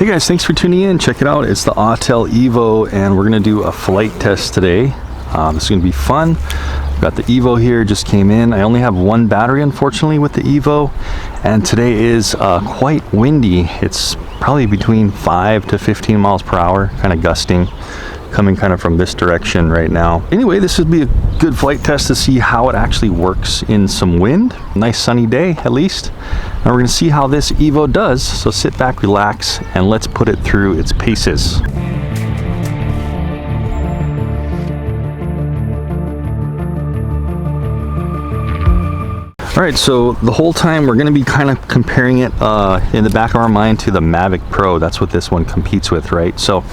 Hey guys, thanks for tuning in. Check it out. It's the AUTEL EVO and we're going to do a flight test today. This is going to be fun. Got the EVO here, just came in. I only have one battery unfortunately with the EVO, and today is quite windy. It's probably between 5 to 15 miles per hour, kind of gusting, coming kind of from this direction right now. Anyway, this would be a good flight test to see how it actually works in some wind. Nice sunny day at least. And we're going to see how this EVO does. So sit back, relax, and let's put it through its paces. Alright, so the whole time we're going to be kind of comparing it in the back of our mind to the Mavic Pro. That's what this one competes with, right? So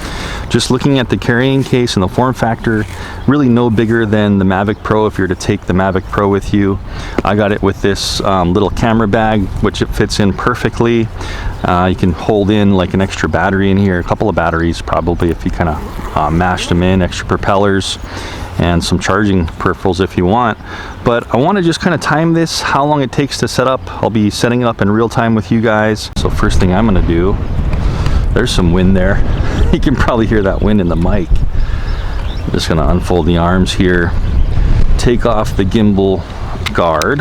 just looking at the carrying case and the form factor, really no bigger than the Mavic Pro if you're to take the Mavic Pro with you. I got it with this little camera bag, which it fits in perfectly. You can hold in like an extra battery in here, a couple of batteries probably if you kind of mashed them in, extra propellers, and some charging peripherals if you want. But I want to just kind of time this, how long it takes to set up. I'll be setting it up in real time with you guys. So first thing I'm going to do, there's some wind there. You can probably hear that wind in the mic. I'm just going to unfold the arms here, take off the gimbal guard.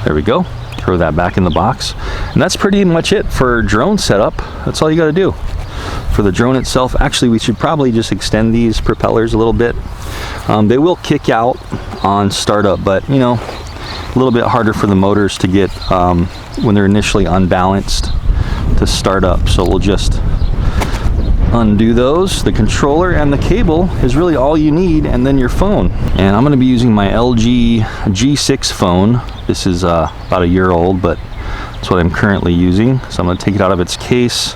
There we go. Throw that back in the box. And that's pretty much it for drone setup. That's all you got to do. For the drone itself, actually we should probably just extend these propellers a little bit. They will kick out on startup, but you know, a little bit harder for the motors to get when they're initially unbalanced to start up. So we'll just undo those. The controller and the cable is really all you need, and then your phone. And I'm going to be using my LG G6 phone. This is about a year old, but that's what I'm currently using. So I'm going to take it out of its case,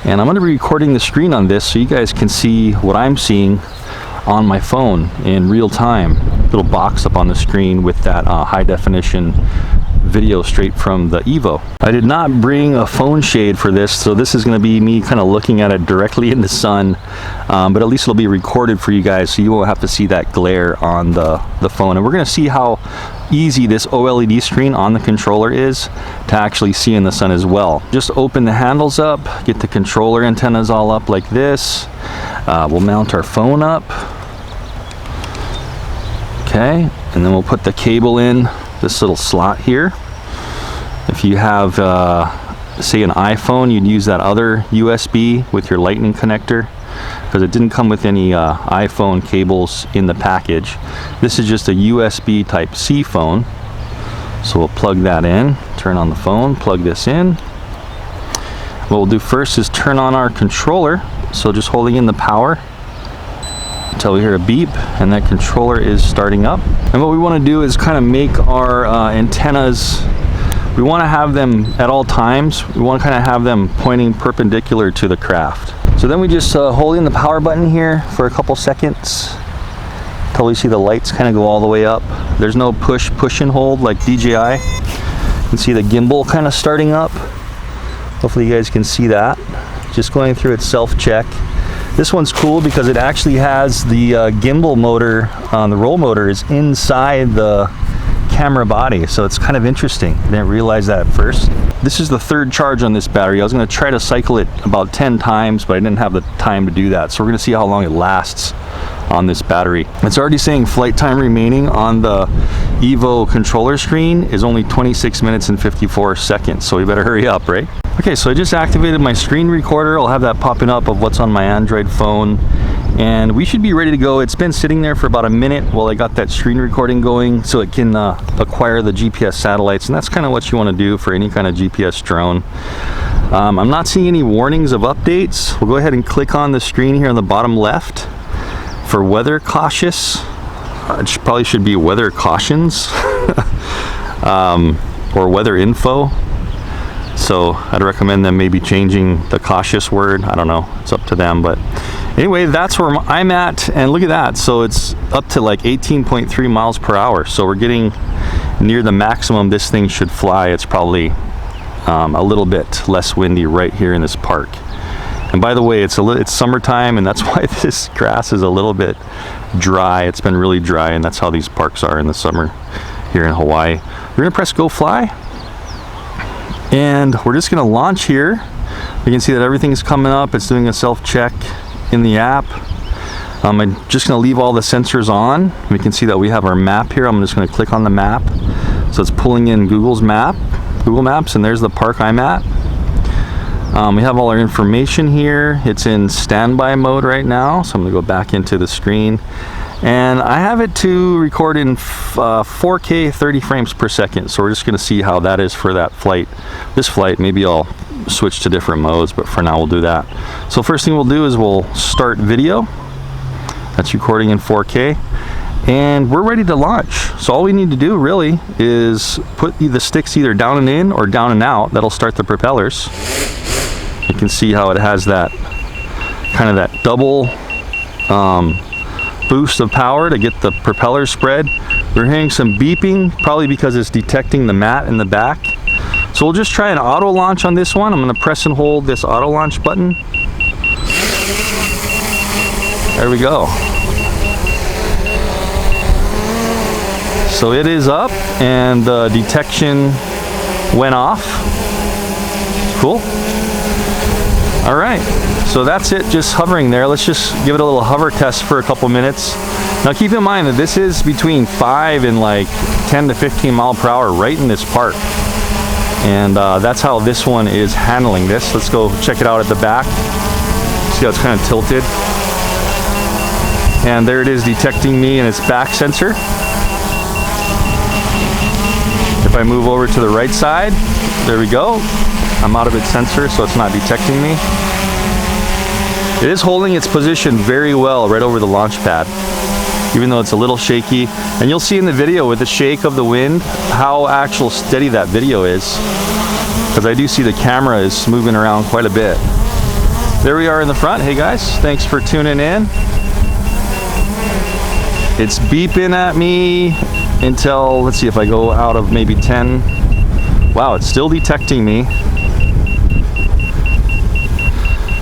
and I'm going to be recording the screen on this so you guys can see what I'm seeing on my phone in real time. Little box up on the screen with that high definition video straight from the EVO. I did not bring a phone shade for this, so this is going to be me kind of looking at it directly in the sun, but at least it'll be recorded for you guys so you won't have to see that glare on the phone. And we're going to see how easy this OLED screen on the controller is to actually see in the sun as well. Just open the handles up, get the controller antennas all up like this. We'll mount our phone up. Okay, and then we'll put the cable in this little slot here. If you have say an iPhone, you'd use that other USB with your lightning connector, because it didn't come with any iPhone cables in the package. This is just a USB type C phone, so we'll plug that in, turn on the phone, plug this in. What we'll do first is turn on our controller, so just holding in the power until we hear a beep, and that controller is starting up. And what we want to do is kind of make our antennas, we want to have them at all times, we want to kind of have them pointing perpendicular to the craft. So then we just hold in the power button here for a couple seconds until we see the lights kind of go all the way up. There's no push and hold like DJI. You can see the gimbal kind of starting up. Hopefully you guys can see that. Just going through its self-check. This one's cool because it actually has the gimbal motor, the roll motor is inside the camera body, so it's kind of interesting. I didn't realize that at first. This is the third charge on this battery. I was going to try to cycle it about 10 times, but I didn't have the time to do that. So we're going to see how long it lasts on this battery. It's already saying flight time remaining on the EVO controller screen is only 26 minutes and 54 seconds, so we better hurry up, right? Okay, so I just activated my screen recorder. I'll have that popping up of what's on my Android phone, and we should be ready to go. It's been sitting there for about a minute while I got that screen recording going so it can acquire the GPS satellites, and that's kind of what you want to do for any kind of GPS drone. I'm not seeing any warnings of updates. We'll go ahead and click on the screen here on the bottom left for weather cautious. It probably should be weather cautions or weather info. So I'd recommend them maybe changing the cautious word. I don't know, it's up to them. But anyway, that's where I'm at, and look at that. So it's up to like 18.3 miles per hour. So we're getting near the maximum this thing should fly. It's probably a little bit less windy right here in this park. And by the way, it's summertime, and that's why this grass is a little bit dry. It's been really dry, and that's how these parks are in the summer here in Hawaii. We're gonna press go fly, and we're just gonna launch here. You can see that everything's coming up. It's doing a self-check in the app. I'm just going to leave all the sensors on. We can see that we have our map here. I'm just going to click on the map. So it's pulling in Google Maps, and there's the park I'm at. We have all our information here. It's in standby mode right now, so I'm going to go back into the screen. And I have it to record in 4K 30 frames per second. So we're just going to see how that is for that flight. This flight, maybe I'll switch to different modes, but for now we'll do that. So first thing we'll do is we'll start video. That's recording in 4K. And we're ready to launch. So all we need to do really is put the sticks either down and in or down and out. That'll start the propellers. You can see how it has that kind of that double boost of power to get the propellers spread. We're hearing some beeping, probably because it's detecting the mat in the back. So we'll just try an auto launch on this one. I'm going to press and hold this auto launch button. There we go. So it is up and the detection went off. Cool. All right, so that's it, just hovering there. Let's just give it a little hover test for a couple minutes. Now keep in mind that this is between 5 and like 10 to 15 mile per hour right in this park. And that's how this one is handling this. Let's go check it out at the back. See how it's kind of tilted. And there it is detecting me in its back sensor. If I move over to the right side, there we go. I'm out of its sensor, so it's not detecting me. It is holding its position very well right over the launch pad, even though it's a little shaky. And you'll see in the video with the shake of the wind how actual steady that video is, because I do see the camera is moving around quite a bit. There we are in the front. Hey guys, thanks for tuning in. It's beeping at me until, let's see if I go out of maybe 10. Wow, it's still detecting me.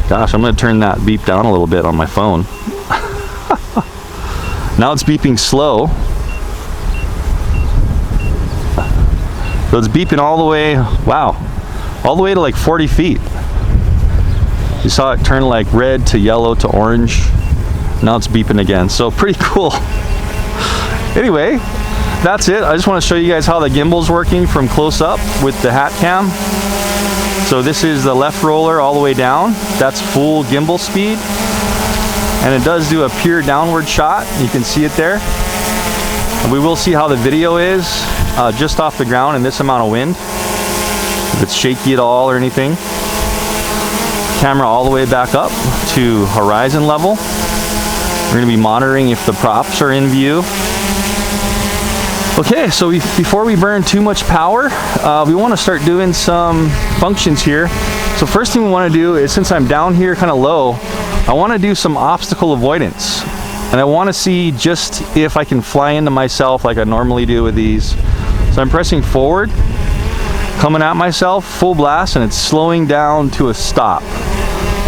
Gosh, I'm going to turn that beep down a little bit on my phone. Now it's beeping slow. So it's beeping all the way, wow, all the way to like 40 feet. You saw it turn like red to yellow to orange. Now it's beeping again. So pretty cool. Anyway, that's it. I just want to show you guys how the gimbal's working from close up with the hat cam. So this is the left roller all the way down. That's full gimbal speed. And it does do a pure downward shot. You can see it there. And we will see how the video is just off the ground in this amount of wind. If it's shaky at all or anything. Camera all the way back up to horizon level. We're going to be monitoring if the props are in view. Okay, so before we burn too much power, we want to start doing some functions here. So first thing we want to do is, since I'm down here kind of low, I want to do some obstacle avoidance. And I want to see just if I can fly into myself like I normally do with these. So I'm pressing forward, coming at myself, full blast, and it's slowing down to a stop.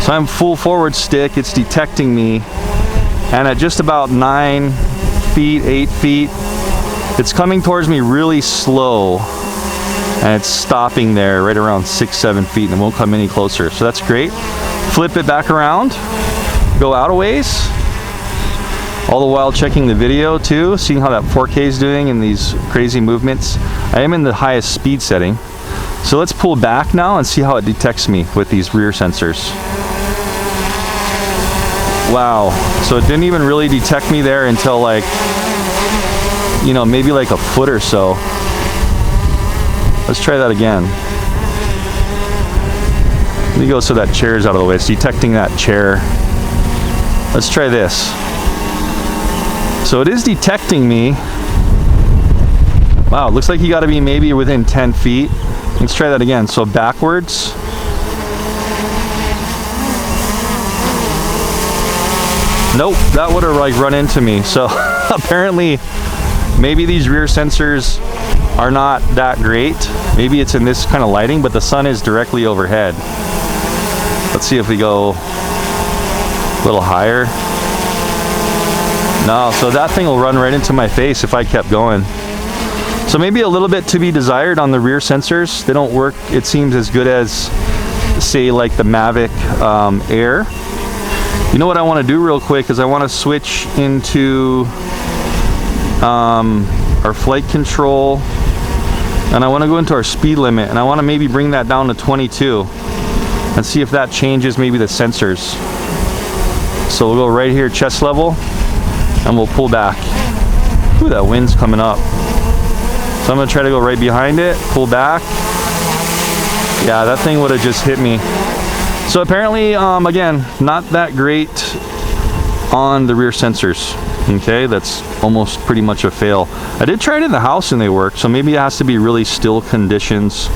So I'm full forward stick, it's detecting me. And at just about 9 feet, 8 feet, it's coming towards me really slow, and it's stopping there right around 6-7 feet, and it won't come any closer. So that's great. Flip it back around, go out a ways, all the while checking the video too, seeing how that 4K is doing in these crazy movements. I am in the highest speed setting. So let's pull back now and see how it detects me with these rear sensors. Wow, so it didn't even really detect me there until like, you know, maybe like a foot or so. Let's try that again. Let me go so that chair is out of the way. It's detecting that chair. Let's try this. So it is detecting me. Wow, it looks like you got to be maybe within 10 feet. Let's try that again. So backwards. Nope, that would have like run into me. So apparently maybe these rear sensors are not that great. Maybe it's in this kind of lighting, but the sun is directly overhead. Let's see if we go a little higher. No, so that thing will run right into my face if I kept going. So maybe a little bit to be desired on the rear sensors. They don't work, it seems, as good as say like the Mavic Air. You know what I want to do real quick is I want to switch into our flight control, and I want to go into our speed limit, and I want to maybe bring that down to 22 and see if that changes maybe the sensors. So we'll go right here, chest level, and we'll pull back. Ooh, that wind's coming up. So I'm gonna try to go right behind it, pull back. Yeah, that thing would have just hit me. So apparently, again, not that great on the rear sensors. Okay, that's almost pretty much a fail. I did try it in the house and they work, so maybe it has to be really still conditions.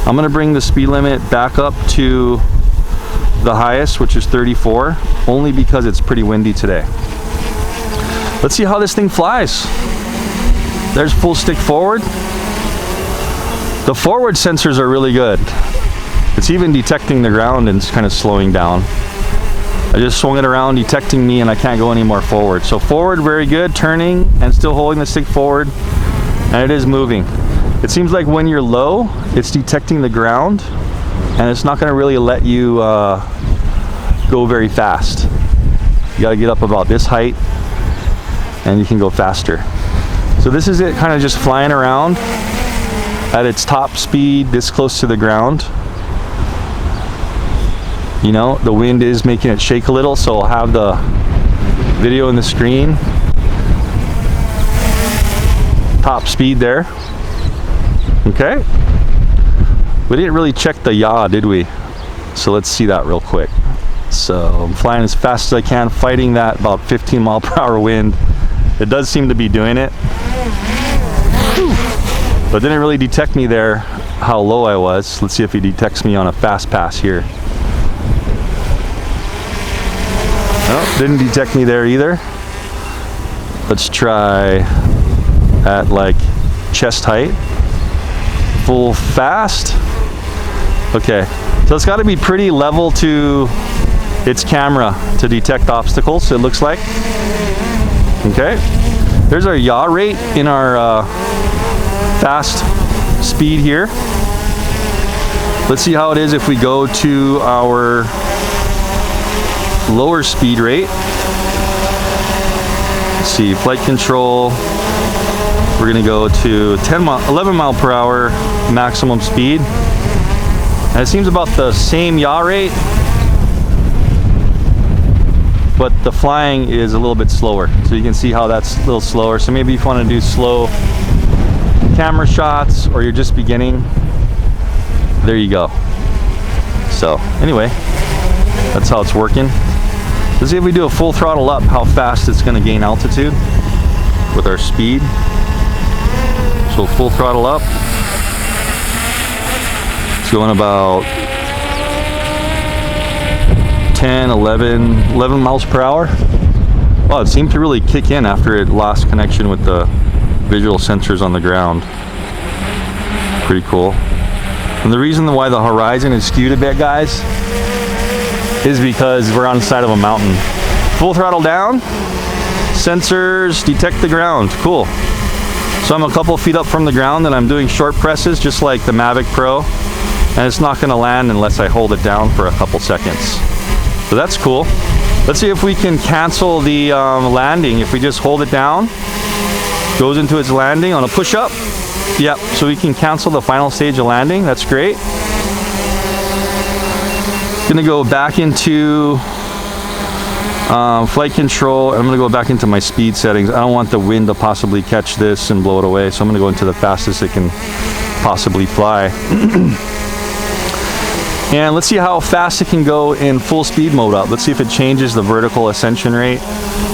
I'm gonna bring the speed limit back up to the highest, which is 34, only because it's pretty windy today. Let's see how this thing flies. There's full stick forward. The forward sensors are really good. It's even detecting the ground and it's kind of slowing down. I just swung it around, detecting me, and I can't go any more forward. So forward, very good, turning and still holding the stick forward, and it is moving. It seems like when you're low, it's detecting the ground, and it's not gonna really let you go very fast. You gotta get up about this height, and you can go faster. So this is it, kind of just flying around at its top speed, this close to the ground. You know, the wind is making it shake a little, so I'll have the video in the screen. Top speed there. Okay. We didn't really check the yaw, did we? So let's see that real quick. So I'm flying as fast as I can, fighting that about 15 mile per hour wind. It does seem to be doing it. But didn't really detect me there, how low I was. Let's see if he detects me on a fast pass here. Oh, didn't detect me there either. Let's try at like chest height. Full fast. Okay, so it's got to be pretty level to its camera to detect obstacles, it looks like. Okay, there's our yaw rate in our fast speed here. Let's see how it is if we go to our lower speed rate. Let's see, flight control. We're gonna go to 11 mile per hour maximum speed. And it seems about the same yaw rate, but the flying is a little bit slower. So you can see how that's a little slower. So maybe if you want to do slow camera shots, or you're just beginning, there you go. So anyway, that's how it's working. Let's see if we do a full throttle up, how fast it's going to gain altitude with our speed. So full throttle up. It's going about 10, 11 miles per hour. Well, it seemed to really kick in after it lost connection with the visual sensors on the ground. Pretty cool. And the reason why the horizon is skewed a bit, guys, is because we're on the side of a mountain. Full throttle down, sensors detect the ground. Cool. So I'm a couple feet up from the ground and I'm doing short presses just like the Mavic Pro, and it's not going to land unless I hold it down for a couple seconds. So that's cool. Let's see if we can cancel the landing. If we just hold it down, goes into its landing on a push up. Yep, so we can cancel the final stage of landing. That's great. Gonna go back into flight control. I'm gonna go back into my speed settings. I don't want the wind to possibly catch this and blow it away, so I'm gonna go into the fastest it can possibly fly. And let's see how fast it can go in full speed mode up. Let's see if it changes the vertical ascension rate.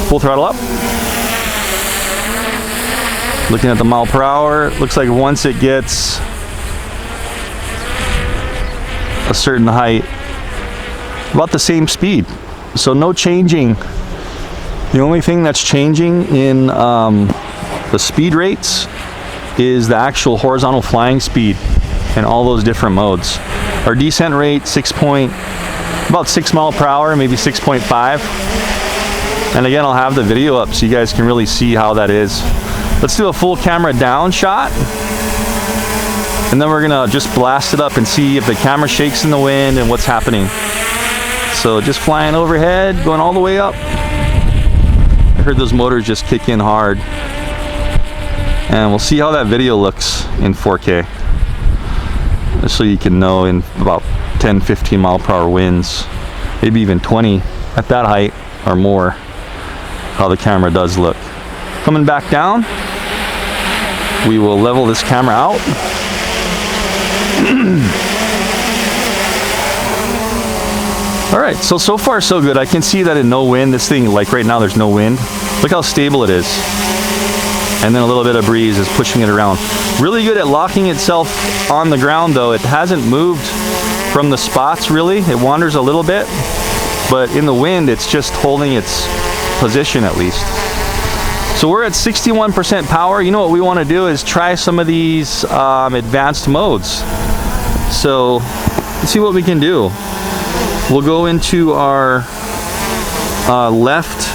Full throttle up. Looking at the mile per hour, looks like once it gets a certain height, about the same speed. So no changing. The only thing that's changing in the speed rates is the actual horizontal flying speed in all those different modes. Our descent rate, about 6 mile per hour, maybe 6.5. And again, I'll have the video up so you guys can really see how that is. Let's do a full camera down shot. And then we're gonna just blast it up and see if the camera shakes in the wind and what's happening. So just flying overhead, going all the way up. I heard those motors just kick in hard. And we'll see how that video looks in 4K. Just so you can know in about 10, 15 mile per hour winds, maybe even 20 at that height or more, how the camera does look. Coming back down, we will level this camera out. All right, so far so good. I can see that in no wind, this thing, like right now there's no wind. Look how stable it is. And then a little bit of breeze is pushing it around. Really good at locking itself on the ground though. It hasn't moved from the spots really. It wanders a little bit, but in the wind it's just holding its position at least. So we're at 61% power. You know what we want to do is try some of these advanced modes. So let's see what we can do. We'll go into our left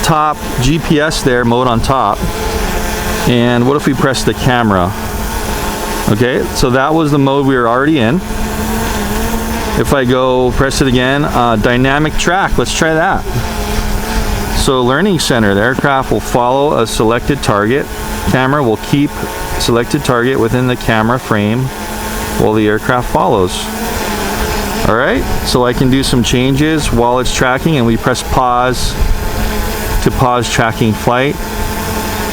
top GPS there, mode on top. And what if we press the camera? Okay, so that was the mode we were already in. If I go press it again, dynamic track, let's try that. So learning center, the aircraft will follow a selected target. Camera will keep selected target within the camera frame while the aircraft follows. All right, so I can do some changes while it's tracking, and we press pause to pause tracking flight.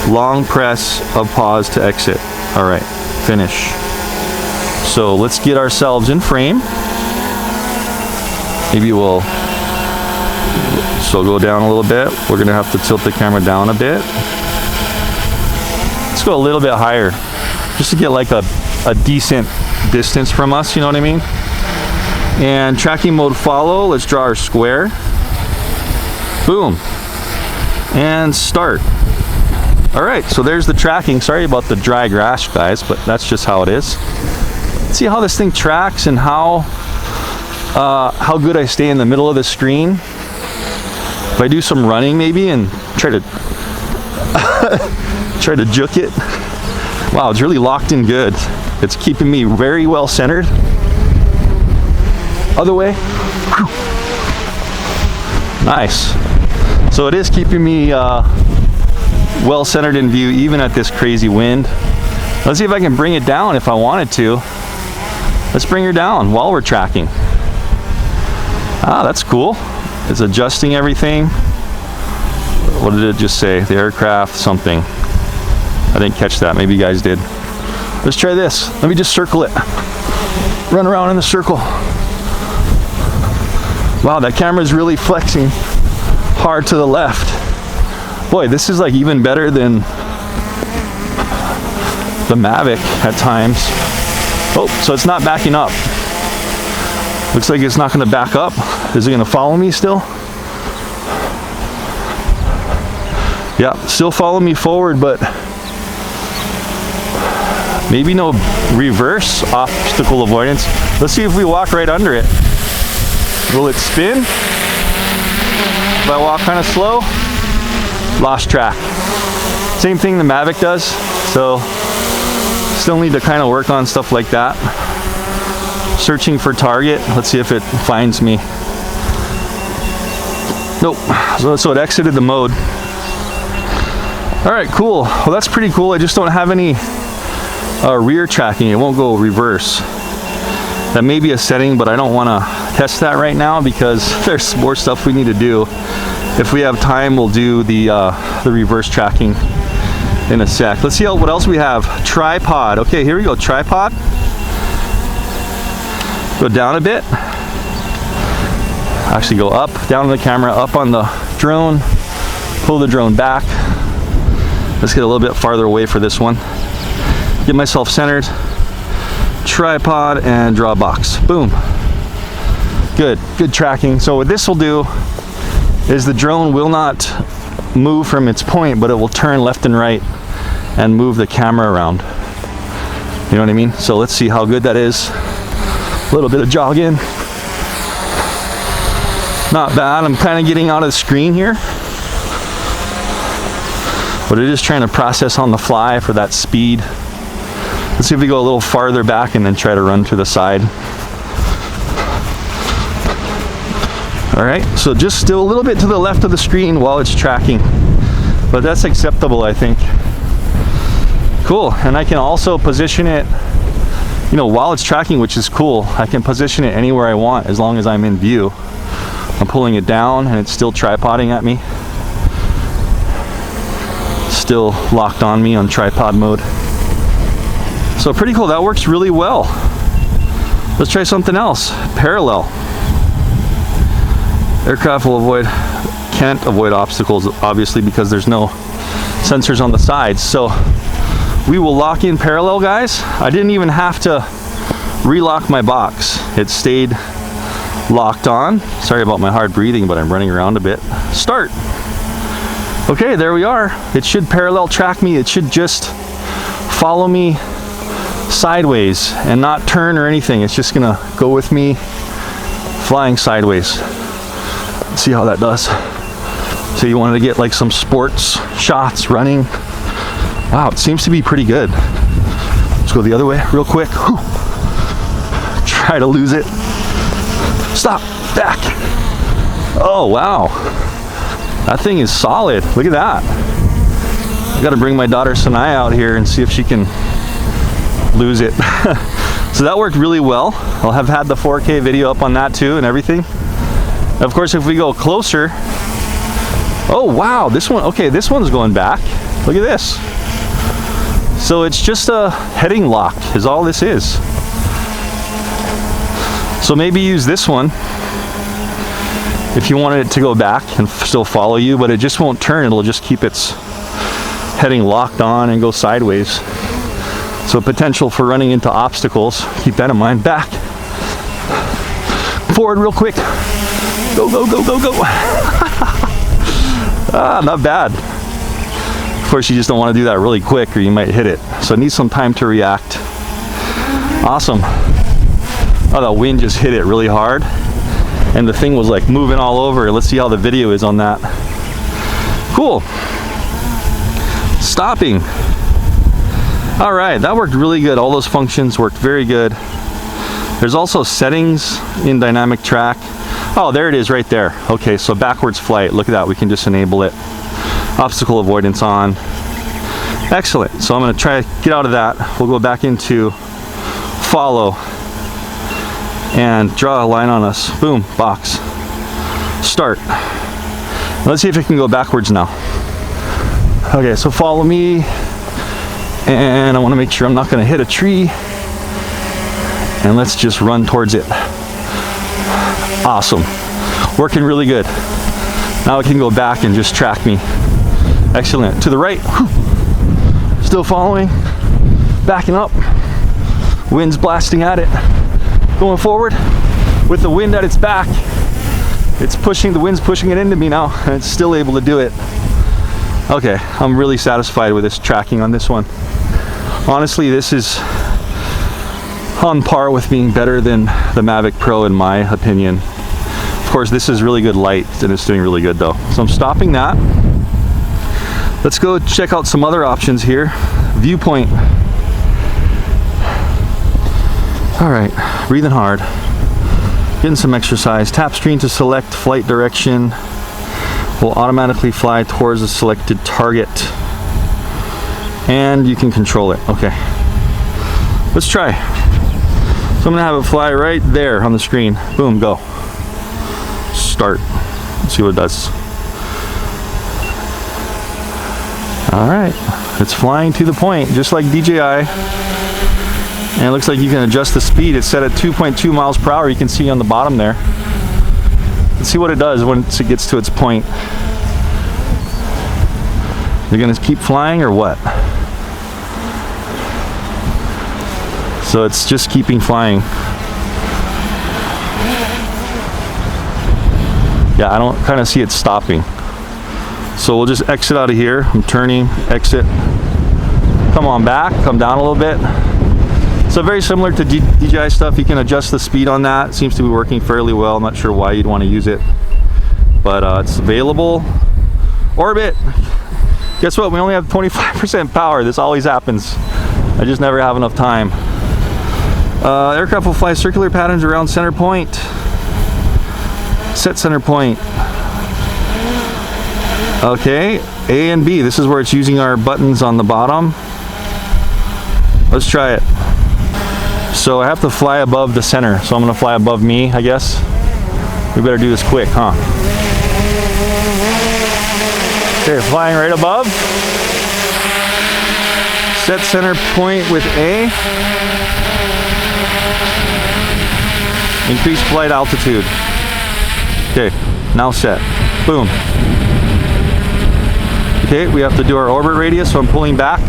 Long press of pause to exit. All right, finish. So let's get ourselves in frame. Maybe we'll go down a little bit. We're gonna have to tilt the camera down a bit. Let's go a little bit higher, just to get like a decent distance from us, you know what I mean? And tracking mode follow, let's draw our square. Boom. And start. All right, so there's the tracking. Sorry about the dry grass, guys, but that's just how it is. Let's see how this thing tracks and how good I stay in the middle of the screen. If I do some running maybe and try to try to juke it. Wow, it's really locked in good. It's keeping me very well centered. Other way. Whew. Nice. So it is keeping me well centered in view even at this crazy wind. Let's see if I can bring it down if I wanted to. Let's bring her down while we're tracking. Ah, that's cool. It's adjusting everything. What did it just say? The aircraft something. I didn't catch that. Maybe you guys did. Let's try this. Let me just circle it. Run around in the circle. Wow, that camera is really flexing hard to the left. Boy, this is like even better than the Mavic at times. Oh, so it's not backing up. Looks like it's not going to back up. Is it going to follow me still? Yeah, still follow me forward, but maybe no reverse obstacle avoidance. Let's see if we walk right under it. Will it spin? If I walk kind of slow, lost track. Same thing the Mavic does, so still need to kind of work on stuff like that. Searching for target. Let's see if it finds me. Nope. So it exited the mode. All right, cool. Well, that's pretty cool. I just don't have any rear tracking. It won't go reverse. That may be a setting, but I don't want to test that right now because there's more stuff we need to do. If we have time, we'll do the reverse tracking in a sec. Let's see what else we have. Tripod. Okay, here we go. Tripod. Go down a bit. Actually go up, down on the camera, up on the drone. Pull the drone back. Let's get a little bit farther away for this one. Get myself centered. Tripod and draw a box. Boom. Good tracking. So what this will do is the drone will not move from its point, but it will turn left and right and move the camera around. You know what I mean? So let's see how good that is. A little bit of jogging. Not bad. I'm kind of getting out of the screen here, but it is trying to process on the fly for that speed. Let's see if we go a little farther back and then try to run to the side. All right, so just still a little bit to the left of the screen while it's tracking, but that's acceptable, I think. Cool, and I can also position it, you know, while it's tracking, which is cool. I can position it anywhere I want as long as I'm in view. I'm pulling it down and it's still tripoding at me. Still locked on me on tripod mode. So pretty cool, that works really well. Let's try something else, parallel. Aircraft can't avoid obstacles, obviously, because there's no sensors on the sides. So we will lock in parallel, guys. I didn't even have to relock my box. It stayed locked on. Sorry about my hard breathing, but I'm running around a bit. Start. Okay, there we are. It should parallel track me. It should just follow me sideways and not turn or anything. It's just gonna go with me flying sideways. Let's see how that does. So you wanted to get like some sports shots running. Wow, it seems to be pretty good. Let's go the other way real quick. Whew. Try to lose it. Stop, back. Oh, wow. That thing is solid. Look at that. I gotta bring my daughter Sanaya out here and see if she can lose it. So that worked really well. I'll have had the 4K video up on that too and everything. Of course, if we go closer, oh wow, this one, okay, this one's going back. Look at this. So it's just a heading lock is all this is. So maybe use this one if you wanted it to go back and still follow you, but it just won't turn. It'll just keep its heading locked on and go sideways. So potential for running into obstacles. Keep that in mind. Back. Forward real quick. Go, go, go, go, go. Ah, not bad. Of course, you just don't want to do that really quick or you might hit it. So it needs some time to react. Awesome. Oh, the wind just hit it really hard. And the thing was like moving all over. Let's see how the video is on that. Cool. Stopping. All right, that worked really good. All those functions worked very good. There's also settings in dynamic track. Oh, there it is right there. Okay, so backwards flight. Look at that. We can just enable it. Obstacle avoidance on. Excellent. So I'm going to try to get out of that. We'll go back into follow and draw a line on us. Boom, box. Start. Let's see if it can go backwards now. Okay, so follow me. And I want to make sure I'm not going to hit a tree. And let's just run towards it. Awesome. Working really good. Now it can go back and just track me. Excellent. To the right. Still following. Backing up. Wind's blasting at it. Going forward with the wind at its back. It's pushing, the wind's pushing it into me now, and it's still able to do it. Okay, I'm really satisfied with this tracking on this one. Honestly, this is on par with being better than the Mavic Pro in my opinion. Of course, this is really good light and it's doing really good though. So I'm stopping that. Let's go check out some other options here. Viewpoint. All right, breathing hard. Getting some exercise. Tap screen to select flight direction. Will automatically fly towards the selected target. And you can control it. Okay. Let's try. So I'm gonna have it fly right there on the screen. Boom, go. Start. Let's see what it does. All right, it's flying to the point, just like DJI. And it looks like you can adjust the speed. It's set at 2.2 miles per hour. You can see on the bottom there. Let's see what it does once it gets to its point. You're gonna keep flying or what? So it's just keeping flying. Yeah, I don't kind of see it stopping. So we'll just exit out of here. I'm turning, exit. Come on back, come down a little bit. So very similar to DJI stuff. You can adjust the speed on that. It seems to be working fairly well. I'm not sure why you'd want to use it, but it's available. Orbit. Guess what? We only have 25% power. This always happens. I just never have enough time. Aircraft will fly circular patterns around center point. Set center point. Okay, A and B. This is where it's using our buttons on the bottom. Let's try it. So I have to fly above the center. So I'm gonna fly above me, I guess. We better do this quick, huh? Okay, flying right above. Set center point with A. Increase flight altitude. Okay, now set. Boom. Okay, we have to do our orbit radius, so I'm pulling back.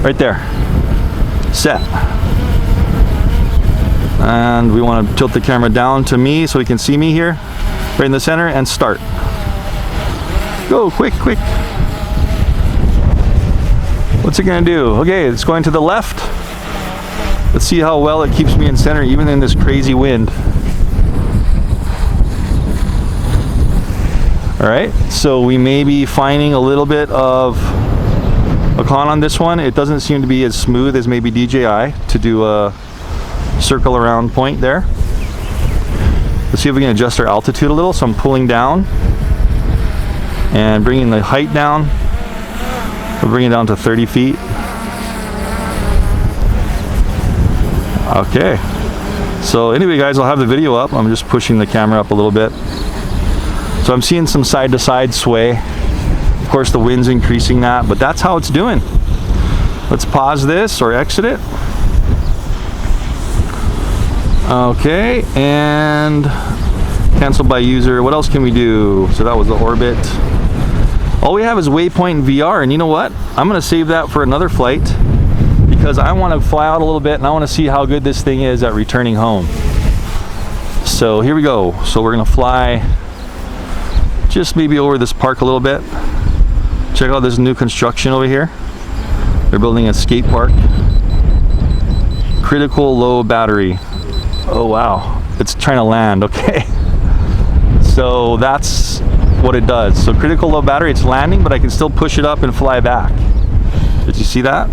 Right there. Set. And we want to tilt the camera down to me so we can see me here. Right in the center, and start. Go, quick, quick. What's it gonna do? Okay, it's going to the left. Let's see how well it keeps me in center, even in this crazy wind. All right, so we may be finding a little bit of a con on this one. It doesn't seem to be as smooth as maybe DJI to do a circle around point there. Let's see if we can adjust our altitude a little. So I'm pulling down and bringing the height down. We'll bring it down to 30 feet. Okay. So anyway, guys, I'll have the video up. I'm just pushing the camera up a little bit. So I'm seeing some side-to-side sway. Of course, the wind's increasing that, but that's how it's doing. Let's pause this or exit it. Okay, and cancel by user. What else can we do? So that was the orbit. All we have is waypoint VR, and you know what? I'm gonna save that for another flight because I wanna fly out a little bit and I wanna see how good this thing is at returning home. So here we go. So we're gonna fly just maybe over this park a little bit. Check out this new construction over here. They're building a skate park. Critical low battery. Oh wow, it's trying to land, okay. So that's what it does. So critical low battery, it's landing, but I can still push it up and fly back. Did you see that?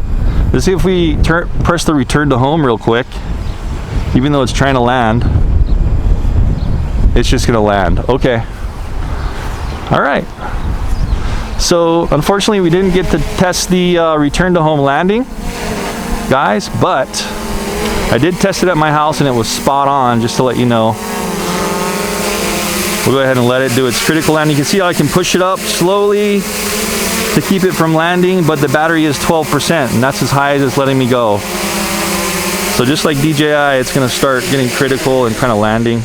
Let's see if we press the return to home real quick. Even though it's trying to land, it's just gonna land, okay. All right. So unfortunately we didn't get to test the return to home landing, guys, but I did test it at my house and it was spot on, just to let you know. We'll go ahead and let it do its critical landing. You can see how I can push it up slowly to keep it from landing, but the battery is 12%, and that's as high as it's letting me go. So just like DJI, it's gonna start getting critical and kind of landing.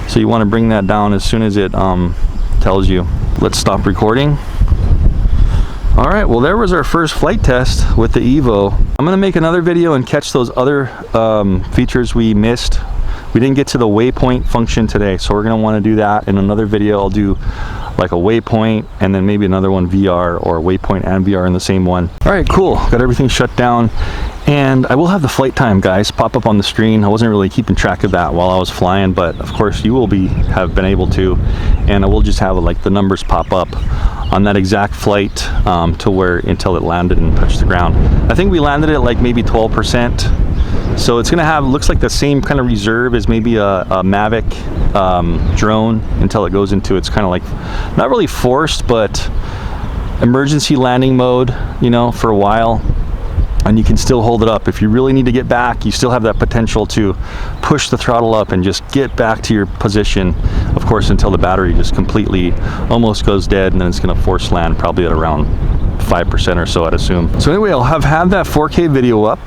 So you wanna bring that down as soon as it tells you. Let's stop recording. All right, well, there was our first flight test with the Evo. I'm gonna make another video and catch those other features we missed. We didn't get to the waypoint function today, so we're gonna wanna do that in another video. I'll do like a waypoint and then maybe another one VR, or waypoint and VR in the same one. All right, cool, got everything shut down. And I will have the flight time, guys, pop up on the screen. I wasn't really keeping track of that while I was flying, but of course you will have been able to. And I will just have like the numbers pop up on that exact flight to where until it landed and touched the ground. I think we landed at like maybe 12%. So it's gonna have, looks like the same kind of reserve as maybe a Mavic drone until it goes into its kind of like, not really forced, but emergency landing mode, you know, for a while. And you can still hold it up. If you really need to get back, you still have that potential to push the throttle up and just get back to your position, of course, until the battery just completely almost goes dead, and then it's gonna force land probably at around 5% or so, I'd assume. So anyway, I'll have had that 4K video up.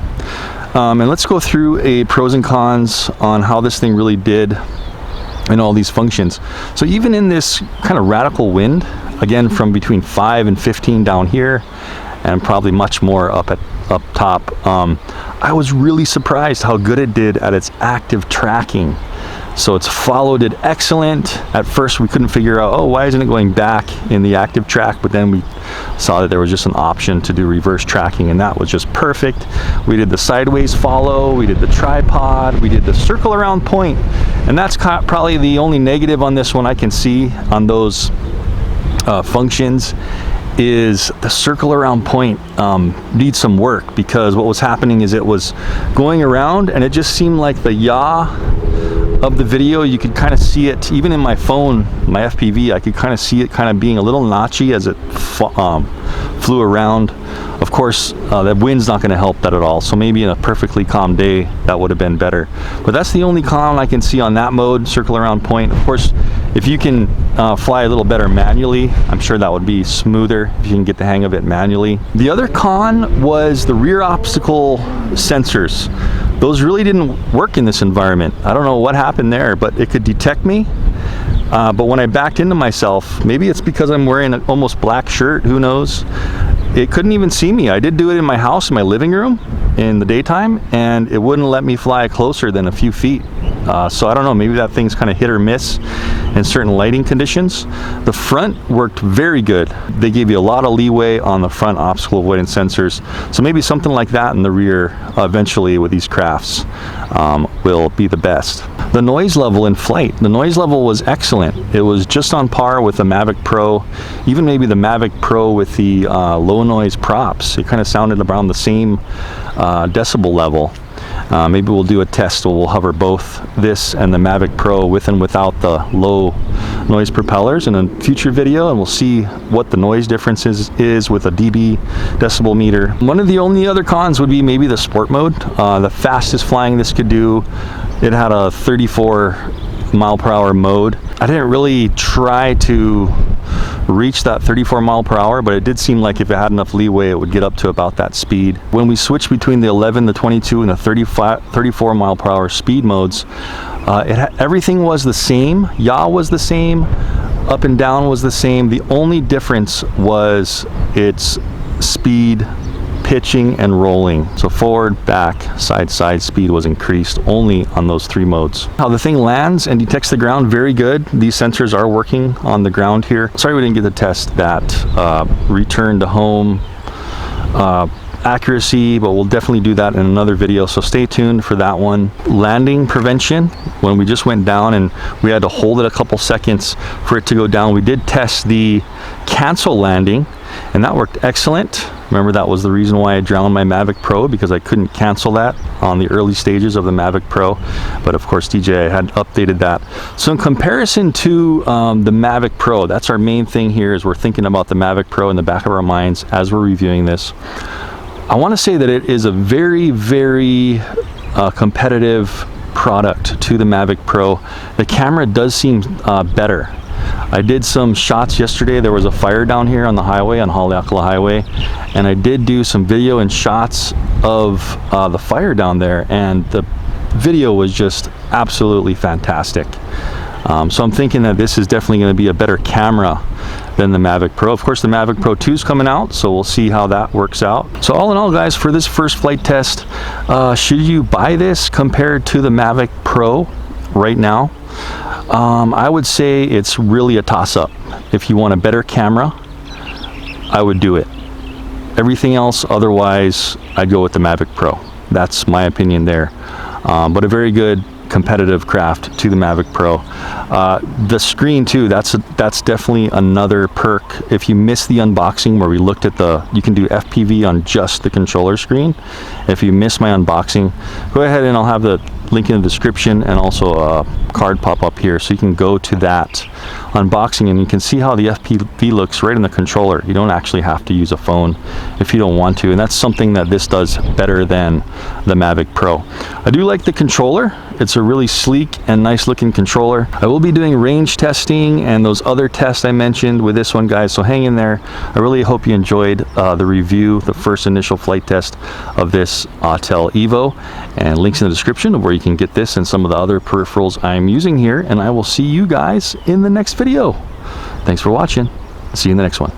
And let's go through a pros and cons on how this thing really did and all these functions. So even in this kind of radical wind, again, from between 5 and 15 down here, and probably much more up top, I was really surprised how good it did at its active tracking. So it's followed it excellent. At first we couldn't figure out, oh, why isn't it going back in the active track? But then we saw that there was just an option to do reverse tracking, and that was just perfect. We did the sideways follow, we did the tripod, we did the circle around point, and that's probably the only negative on this one I can see on those functions, is the circle around point needs some work, because what was happening is it was going around and it just seemed like the yaw of the video, you could kind of see it even in my phone, my FPV, I could kind of see it kind of being a little notchy as it flew around. Of course, the wind's not going to help that at all, so maybe in a perfectly calm day that would have been better. But that's the only con I can see on that mode, circle around point. Of course, if you can fly a little better manually, I'm sure that would be smoother if you can get the hang of it manually. The other con was the rear obstacle sensors. Those really didn't work in this environment. I don't know what happened there, but it could detect me. But when I backed into myself, maybe it's because I'm wearing an almost black shirt, who knows? It couldn't even see me. I did do it in my house, in my living room, in the daytime, and it wouldn't let me fly closer than a few feet. So I don't know, maybe that thing's kind of hit or miss in certain lighting conditions. The front worked very good. They gave you a lot of leeway on the front obstacle avoidance sensors. So maybe something like that in the rear eventually with these crafts will be the best. The noise level in flight, the noise level was excellent. It was just on par with the Mavic Pro, even maybe the Mavic Pro with the low noise props. It kind of sounded around the same decibel level. Maybe we'll do a test where we'll hover both this and the Mavic Pro with and without the low noise propellers in a future video, and we'll see what the noise difference is with a dB decibel meter. One of the only other cons would be maybe the sport mode. The fastest flying this could do, it had a 34 mile per hour mode. I didn't really try to reach that 34 mile per hour, but it did seem like if it had enough leeway, it would get up to about that speed. When we switched between the 11, the 22, and the 34 mile per hour speed modes, everything was the same. Yaw was the same, up and down was the same. The only difference was its speed, pitching and rolling. So forward, back, side speed was increased only on those three modes. How the thing lands and detects the ground, very good. These sensors are working on the ground here. Sorry we didn't get to test that return to home accuracy, but we'll definitely do that in another video, so stay tuned for that one. Landing prevention, when we just went down and we had to hold it a couple seconds for it to go down, we did test the cancel landing and that worked excellent. Remember, that was the reason why I drowned my Mavic Pro, because I couldn't cancel that on the early stages of the Mavic Pro, but of course DJI had updated that. So in comparison to the Mavic Pro, that's our main thing here, is we're thinking about the Mavic Pro in the back of our minds as we're reviewing this. I want to say that it is a very, very competitive product to the Mavic Pro. The camera does seem better. I did some shots yesterday. There was a fire down here on the highway, on Aloha Highway, and I did do some video and shots of the fire down there, and the video was just absolutely fantastic. So I'm thinking that this is definitely going to be a better camera than the Mavic Pro. Of course, the Mavic Pro 2 is coming out, so we'll see how that works out. So all in all, guys, for this first flight test, should you buy this compared to the Mavic Pro right now? I would say it's really a toss-up. If you want a better camera, I would do it. Everything else, otherwise, I'd go with the Mavic Pro. That's my opinion there. But a very good competitive craft to the Mavic Pro. The screen too, that's definitely another perk. If you missed the unboxing where we looked at you can do FPV on just the controller screen. If you missed my unboxing, go ahead and I'll have the link in the description and also a card pop up here, so you can go to that unboxing and you can see how the FPV looks right in the controller. You don't actually have to use a phone if you don't want to, and that's something that this does better than the Mavic Pro. I do like the controller. It's a really sleek and nice looking controller. I will be doing range testing and those other tests I mentioned with this one, guys, so hang in there. I really hope you enjoyed the review, the first initial flight test of this AUTEL EVO, and links in the description of where you can get this and some of the other peripherals I'm using here, and I will see you guys in the next video. Thanks for watching. See you in the next one.